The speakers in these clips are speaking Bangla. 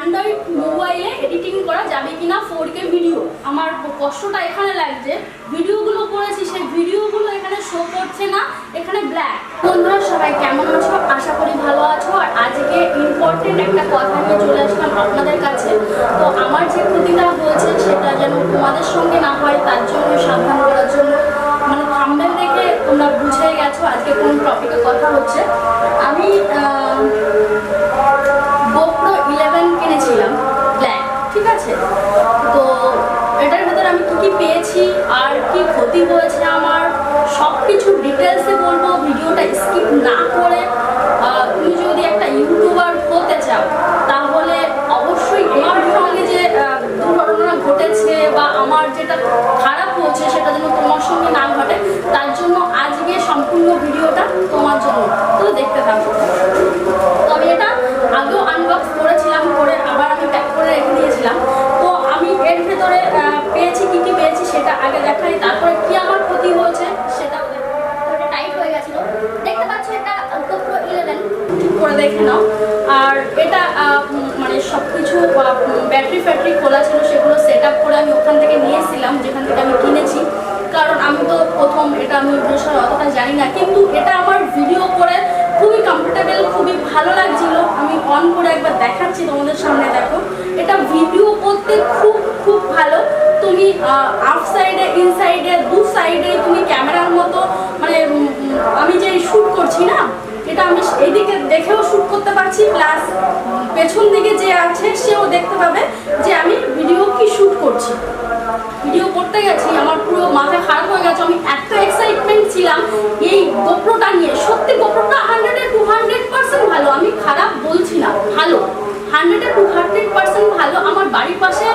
অ্যান্ড্রয়েড মোবাইলে এডিটিং করা যাবে কিনা 4K ভিডিও। আমার কষ্টটা এখানে লাগছে, ভিডিওগুলো করেছি সেই ভিডিওগুলো এখানে শো করছে না, এখানে ব্ল্যাক। বন্ধুরা সবাই কেমন আছো? আশা করি ভালো আছো। আর আজকে ইম্পর্টেন্ট একটা কথা নিয়ে চলে আসলাম আপনাদের কাছে। তো আমার যে ক্ষতিটা হয়েছে সেটা যেন তোমাদের সঙ্গে না হয় তার জন্য সাবধান করার জন্য, মানে থাম্বনেল দেখে তোমরা বুঝে গেছো আজকে কোন টপিকে কথা হচ্ছে। আমি GoPro 11 কিনেছিলাম ব্ল্যাক, ঠিক আছে? তো এটার ভেতরে আমি কি পেয়েছি আর কি ক্ষতি হয়েছে আমার সব কিছু ডিটেলসে বলবো, ভিডিওটা স্কিপ না করে। তুমি যদি একটা ইউটিউবার হতে চাও তাহলে অবশ্যই আমার সঙ্গে যে দুর্ঘটনা ঘটেছে বা আমার যেটা খারাপ হয়েছে সেটা যেন তোমার সঙ্গে না ঘটে, তার জন্য আজকে সম্পূর্ণ ভিডিওটা তোমার জন্য। তো দেখতে থাকো। তো আমি এটা আগেও আনবক্স করেছিলাম, করে আবার আমি প্যাক করে রেখে দিয়েছিলাম। তো আমি এর ভেতরে পেয়েছি কি কি পেয়েছি সেটা আগে দেখাই, তারপরে কি আমার ক্ষতি হয়েছে সেটা টাইট হয়ে গেছিলো। দেখতে পাচ্ছ এটা GoPro 11, ঠিক করে দেখে নাও। আর এটা মানে সব কিছু ব্যাটারি ফ্যাটারি খোলা ছিল, সেগুলো সেট আপ করে আমি ওখান থেকে নিয়েছিলাম যেখান থেকে আমি কিনেছি। কারণ আমি তো প্রথম, এটা আমি বিষয় অতটা জানি না, কিন্তু এটা আমার ভিডিও করে খুবই কমফোর্টেবল, খুবই ভালো লাগছিল। আমি অন করে একবার দেখাচ্ছি তোমাদের সামনে, দেখো। এটা ভিডিও করতে খুব খুব ভালো। তুমি আউট সাইডে ইন সাইডে দু সাইডে তুমি ক্যামেরার মতো, মানে আমি যে শ্যুট করছি না, এটা আমি এইদিকে দেখেও শ্যুট করতে পারছি, প্লাস পেছন দিকে যে আছে সেও দেখতে পাবে যে আমি ভিডিও কি শ্যুট করছি। ভিডিও করতে গেছি, আমার পুরো মাথা খারাপ হয়ে গেছে। আমি এত এক্সাইটমেন্ট ছিলাম এই গোপ্রোটা নিয়ে। সত্যি গোপ্রোটা 100-200% ভালো, আমি খারাপ বলছি না, ভালো। 100-200% ভালো। আমার বাড়ির পাশে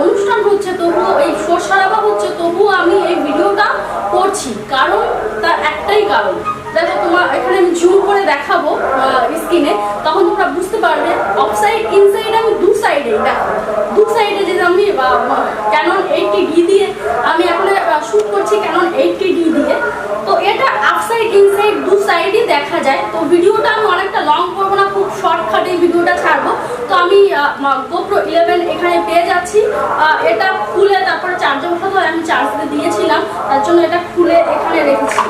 অনুষ্ঠান হচ্ছে, তবুও এই শোর সারাবা হচ্ছে, তবুও আমি এই ভিডিওটা করছি। কারণ তার একটাই কারণ, দেখো তোমার এখানে আমি জুম করে দেখাবো স্ক্রিনে, তখন তোমরা বুঝতে পারবে। অফ সাইড ইন সাইড আমি দু সাইডেই, দেখো দু সাইডে যে আমি ক্যানন 80D দিয়ে আমি এখন শ্যুট করছি, ক্যানন 80D দিয়ে। তো এটা আপ সাইড ইন সাইড দু সাইডই দেখা যায়। তো ভিডিওটা আমি অনেকটা লং করবো না, খুব শর্টকাটে ভিডিওটা ছাড়বো। তো আমি GoPro 11 এখানে পেয়ে যাচ্ছি। এটা খুলে তারপরে চার্জে বসাতে হয়, আমি চার্জ দিয়েছিলাম, তার জন্য এটা খুলে এখানে রেখেছি।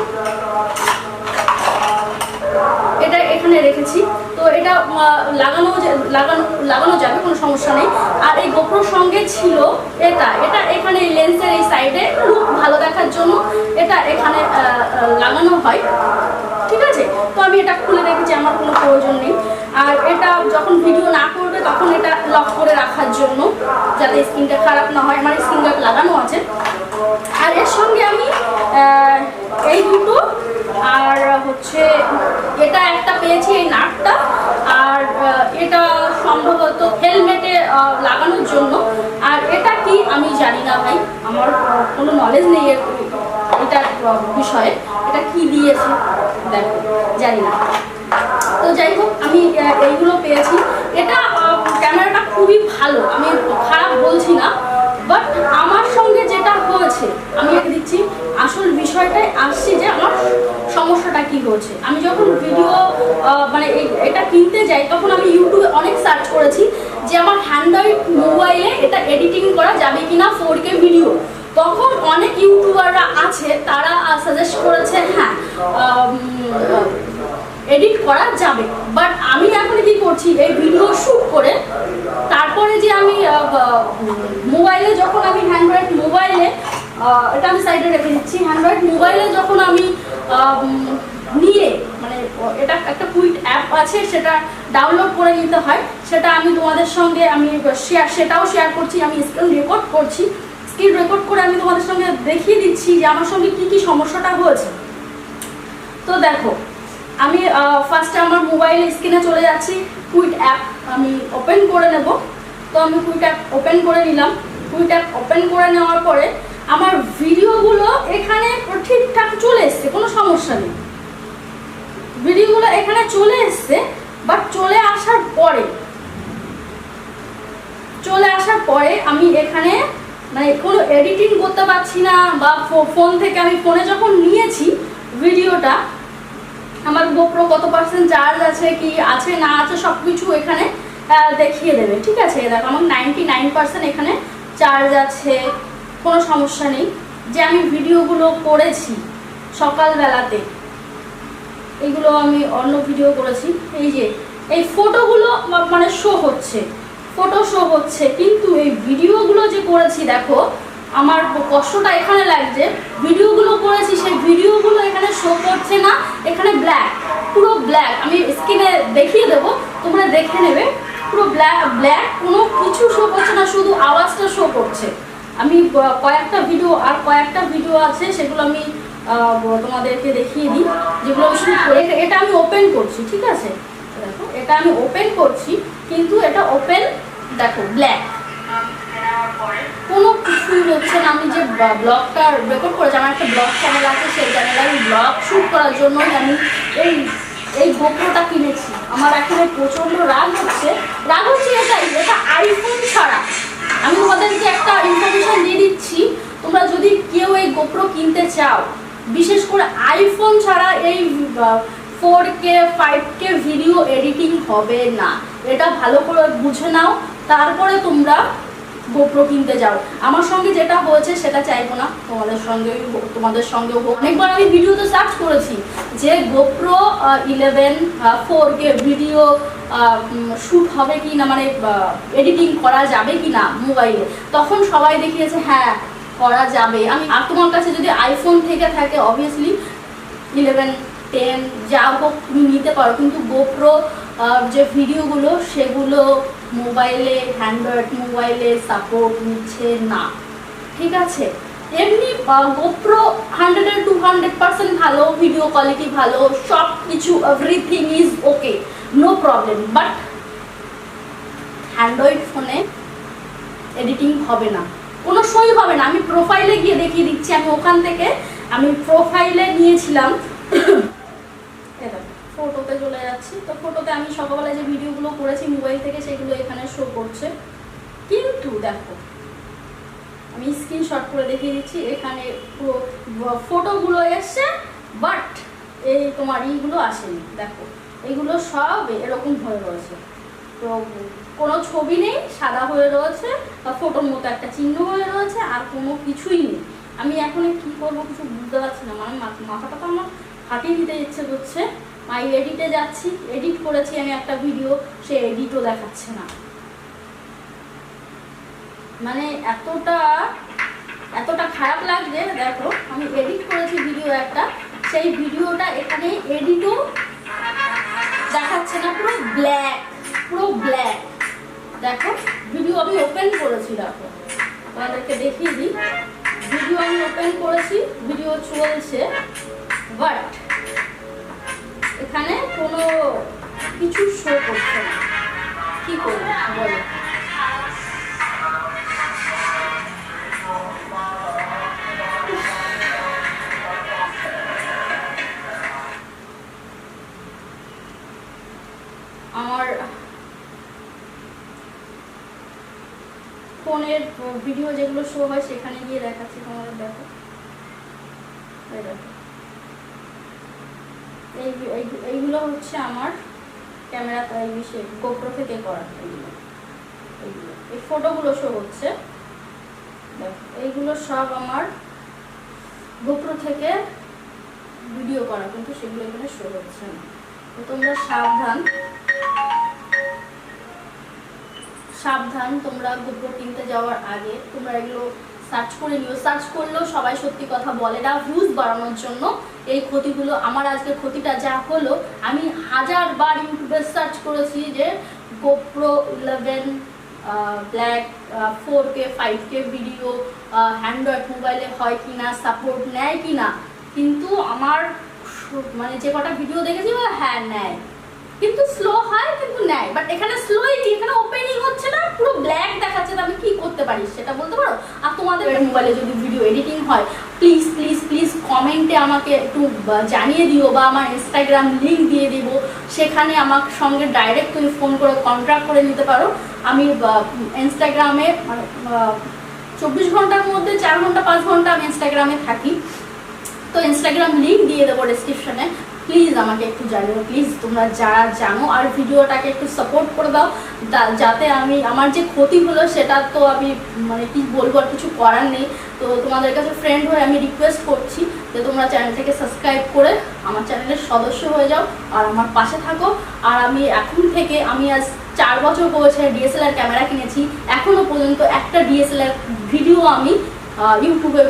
এটা এখানে রেখেছি। তো এটা লাগানো যাবে, কোনো সমস্যা নেই। আর এই GoProর সঙ্গে ছিল এটা এখানে লেন্সের এই সাইডে লুক ভালো দেখার জন্য এটা এখানে লাগানো হয়, ঠিক আছে? তো আমি এটা খুলে রেখেছি, আমার কোনো প্রয়োজন নেই। আর এটা যখন ভিডিও না করবে তখন এটা লক করে রাখার জন্য, যাতে স্ক্রিনটা খারাপ না হয়। আমার স্ক্রিন গার্ড লাগানো আছে। আর এর সঙ্গে আমি এই দুটো, আর হচ্ছে এটা একটা পেয়েছি এই নাটটা, আর এটা সম্ভবত হেলমেটে লাগানোর জন্য। আর এটা কি আমি জানি না ভাই, আমার কোনো নলেজ নেই এটার বিষয়ে। এটা কি দিয়েছে দেখো, জানি না। তো যাই হোক, আমি এইগুলো পেয়েছি। এটা ক্যামেরাটা খুবই ভালো, আমি খারাপ বলছি না। বাট আমার সঙ্গে যেটা হয়েছে, আমি এটা দিচ্ছি, আসল বিষয়টাই আসছি যে আমার সমস্যাটা কি হয়েছে। আমি যখন ভিডিও মানে এটা কিনতে যাই, তখন আমি ইউটিউবে অনেক সার্চ করেছি যে আমার অ্যান্ড্রয়েড মোবাইলে এটা এডিটিং করা যাবে কিনা 4K ভিডিও। তখন অনেক ইউটিউবাররা আছে, তারা সাজেস্ট করেছে হ্যাঁ এডিট করা যাবে। বাট আমি এখন কি করছি, এই ভিডিও শ্যুট করে তারপরে যে আমি মোবাইলে, যখন আমি অ্যান্ড্রয়েড মোবাইলে, এটা আমি সাইডে রেখে দিচ্ছি, অ্যান্ড্রয়েড মোবাইলে যখন আমি নিয়ে, মানে এটা একটা কুইক অ্যাপ আছে, সেটা ডাউনলোড করে নিতে হয়। সেটা আমি তোমাদের সঙ্গে আমি সেটাও শেয়ার করছি। আমি স্ক্রিন রেকর্ড করছি, স্ক্রিন রেকর্ড করে আমি তোমাদের সঙ্গে দেখিয়ে দিচ্ছি যে আমার সঙ্গে কি কি সমস্যাটা হয়েছে। তো দেখো, আমি ফার্স্টে আমার মোবাইল স্ক্রিনে চলে যাচ্ছি, কুইক অ্যাপ আমি ওপেন করে নেব। তো আমি কুইক অ্যাপ ওপেন করে নিলাম। কুইক অ্যাপ ওপেন করে নেওয়ার পরে আমার ভিডিওগুলো এখানে ঠিকঠাক চলে এসছে, কোনো সমস্যা নেই। ভিডিওগুলো এখানে চলে এসছে। বাট চলে আসার পরে আমি এখানে মানে কোনো এডিটিং করতে পারছি না, বা ফোন থেকে, আমি ফোনে যখন নিয়েছি ভিডিওটা, আমার GoPro কত % চার্জ আছে, কি আছে না আছে সব কিছু এখানে দেখিয়ে দেবে, ঠিক আছে। দেখো আমার 99% এখানে চার্জ আছে, কোনো সমস্যা নেই। যে আমি ভিডিওগুলো করেছি সকালবেলাতে, এইগুলো আমি অন্য ভিডিও করেছি, এই যে এই ফটোগুলো মানে শো হচ্ছে, ফটো শো হচ্ছে, কিন্তু এই ভিডিওগুলো যে করেছি দেখো আমার কষ্টটা এখানে লাগছে। ভিডিওগুলো করেছি সেই ভিডিওগুলো এখানে শো করছে না, এখানে ব্ল্যাক, পুরো ব্ল্যাক। আমি স্ক্রিনে দেখিয়ে দেবো, তোমরা দেখে নেবে, পুরো ব্ল্যাক ব্ল্যাক, কোনো কিছু শো করছে না, শুধু আওয়াজটা শো করছে। আমি কয়েকটা ভিডিও আছে, সেগুলো আমি তোমাদেরকে দেখিয়ে দিই, যেগুলো আমি শুরু করে। এটা আমি ওপেন করছি, ঠিক আছে, দেখো এটা আমি ওপেন করছি, কিন্তু এটা ওপেন দেখো ব্ল্যাক, কোনো কিছুই হচ্ছে না। আমি যে ব্লগটা রেকর্ড করেছি, আমার একটা ব্লগ চ্যানেল আছে, সেই চ্যানেলে আমি ব্লগ শ্যুট করার জন্যই আমি এই গোপ্রোটা কিনেছি। আমার এখানে প্রচণ্ড রাগ হচ্ছে এটাই, এটা আইফোন ছাড়া। আমি তোমাদেরকে একটা ইনফরমেশন দিয়ে দিচ্ছি, তোমরা যদি কেউ এই গোপ্রো কিনতে চাও, বিশেষ করে আইফোন ছাড়া এই 4K 5K ভিডিও এডিটিং হবে না, এটা ভালো করে বুঝে নাও, তারপরে তোমরা গোপ্রো কিনতে যাও। আমার সঙ্গে যেটা হয়েছে সেটা চাইবো না তোমাদের সঙ্গেও হোক। অনেকবার আমি ভিডিওতে সার্চ করেছি যে গোপ্রো 11 4K ভিডিও শ্যুট হবে কি না, মানে এডিটিং করা যাবে কি না মোবাইলে, তখন সবাই দেখিয়েছে হ্যাঁ করা যাবে। আর তোমার কাছে যদি আইফোন থেকে থাকে অবভিয়াসলি 11 10 যা হোক তুমি নিতে পারো, কিন্তু গোপ্রো যে ভিডিওগুলো সেগুলো মোবাইলে, অ্যান্ড্রয়েড মোবাইলে সাপোর্ট নিচ্ছে না, ঠিক আছে। এমনি গোপ্রো 100-200% ভালো, ভিডিও কোয়ালিটি ভালো, সব কিছু everything is okay, no problem, but android ফোনে এডিটিং হবে না, কোনো শোই হবে না। আমি প্রোফাইলে গিয়ে দেখিয়ে দিচ্ছি, আমি ওখান থেকে আমি প্রোফাইলে নিয়েছিলাম, ফটোতে চলে যাচ্ছি। তো ফটোতে আমি সকালবেলা যে ভিডিওগুলো করেছি মোবাইল থেকে, সেগুলো এখানে শো করছে, কিন্তু দেখো আমি স্ক্রিনশট করে দেখিয়ে দিচ্ছি, এখানে পুরো ফটোগুলো এসছে, বাট এই তোমার এইগুলো আসেনি। দেখো এইগুলো সব এরকম হয়ে রয়েছে, তো কোনো ছবি নেই, সাদা হয়ে রয়েছে, বা ফটোর মতো একটা চিহ্ন হয়ে রয়েছে, আর কোনো কিছুই নেই। আমি এখন কি করবো কিছু বুঝতে পারছি না, মানে মাথাটা তো আমার ফাটিয়ে দিতে ইচ্ছে করছে। আমি এডিটে যাচ্ছি, এডিট করেছি আমি একটা ভিডিও, সে এডিটও দেখাচ্ছে না, মানে এতটা খারাপ লাগছে। দেখো আমি এডিট করেছি ভিডিও একটা, সেই ভিডিওটা এখানে এডিটও দেখাচ্ছে না, পুরো ব্ল্যাক। দেখো ভিডিও আমি ওপেন করেছি, দেখো তোমাদেরকে দেখিয়ে দিই, ভিডিও আমি ওপেন করেছি, ভিডিও চলছে, বাট এখানে কোনো কিছু শো করছে না। কি করবো বলো? আমার ফোনের ভিডিও যেগুলো শো হয় সেখানে গিয়ে দেখাচ্ছি তোমাদের, দেখো এইগুলো হচ্ছে আমার ক্যামেরা গোপ্রো থেকে করা, এই ফটোগুলো শো হচ্ছে, এইগুলো সব আমার গোপ্রো থেকে ভিডিও করা, কিন্তু সেগুলো এখানে শো হচ্ছে না। তো তোমরা সাবধান, তোমরা গোপ্রো কিনতে যাওয়ার আগে তোমরা এগুলো সার্চ করে নিও। সার্চ করলেও সবাই সত্যি কথা বলে না, ভিউজ বাড়ানোর জন্য এই ক্ষতিগুলো। আমার আজকে ক্ষতিটা যা হলো, আমি 1000 বার ইউটিউবে সার্চ করেছি যে GoPro 11 black 4K 5K video Android মোবাইলে হয় কিনা, সাপোর্ট নেয় কিনা, কিন্তু আমার মানে যে কটা ভিডিও দেখেছি হ্যাঁ নেয়, কিন্তু স্লো হয়, কিন্তু নেয়, বাট এখানে স্লোই কি, এখানে ওপেনিং হচ্ছে না, পুরো ব্ল্যাক দেখাচ্ছে। তো আমি কি করতে পারি সেটা বলতে পারো? আর তোমাদের মোবাইলে যদি ভিডিও এডিটিং হয়, প্লিজ প্লিজ প্লিজ কমেন্টে আমাকে একটু জানিয়ে দিও, বা আমার ইনস্টাগ্রাম লিঙ্ক দিয়ে দিব, সেখানে আমার সঙ্গে ডাইরেক্ট তুমি ফোন করে কন্ট্যাক্ট করে নিতে পারো। আমি ইনস্টাগ্রামে মানে 24 ঘন্টার মধ্যে 4 ঘন্টা 5 ঘন্টা আমি ইনস্টাগ্রামে থাকি, তো ইনস্টাগ্রাম লিঙ্ক দিয়ে দেবো ডেসক্রিপশনে, প্লিজ আমাকে একটু জানিও, প্লিজ তোমরা যারা জানো, আর ভিডিওটাকে একটু সাপোর্ট করে দাও যাতে আমি আমার যে ক্ষতি হলো সেটা তো আমি মানে কি বলবো, আর কিছু করার নেই। তো তোমাদের কাছে ফ্রেন্ড হয়ে আমি রিকোয়েস্ট করছি যে তোমরা চ্যানেলটাকে সাবস্ক্রাইব করে আমার চ্যানেলের সদস্য হয়ে যাও আর আমার পাশে থাকো। আর আমি এখন থেকে, আমি আজ 4 বছর হয়েছে ডিএসএলআর ক্যামেরা কিনেছি, এখনও পর্যন্ত একটা ডিএসএলআর ভিডিও আমি ইউটিউবে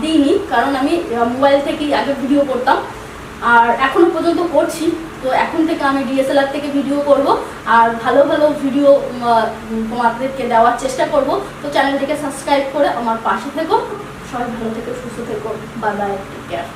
দিইনি, কারণ আমি মোবাইল থেকেই আগে ভিডিও করতাম আর এখনো পর্যন্ত করছি। তো এখন থেকে আমি ডিএসএলআর থেকে ভিডিও করব আর ভালো ভালো ভিডিও তোমাদেরকে দেওয়ার চেষ্টা করব। তো চ্যানেলটিকে সাবস্ক্রাইব করে আমার পাশে থেকো। সবাই ভালো থেকো, সুস্থ থেকো, বাই বাই, টেক কেয়ার।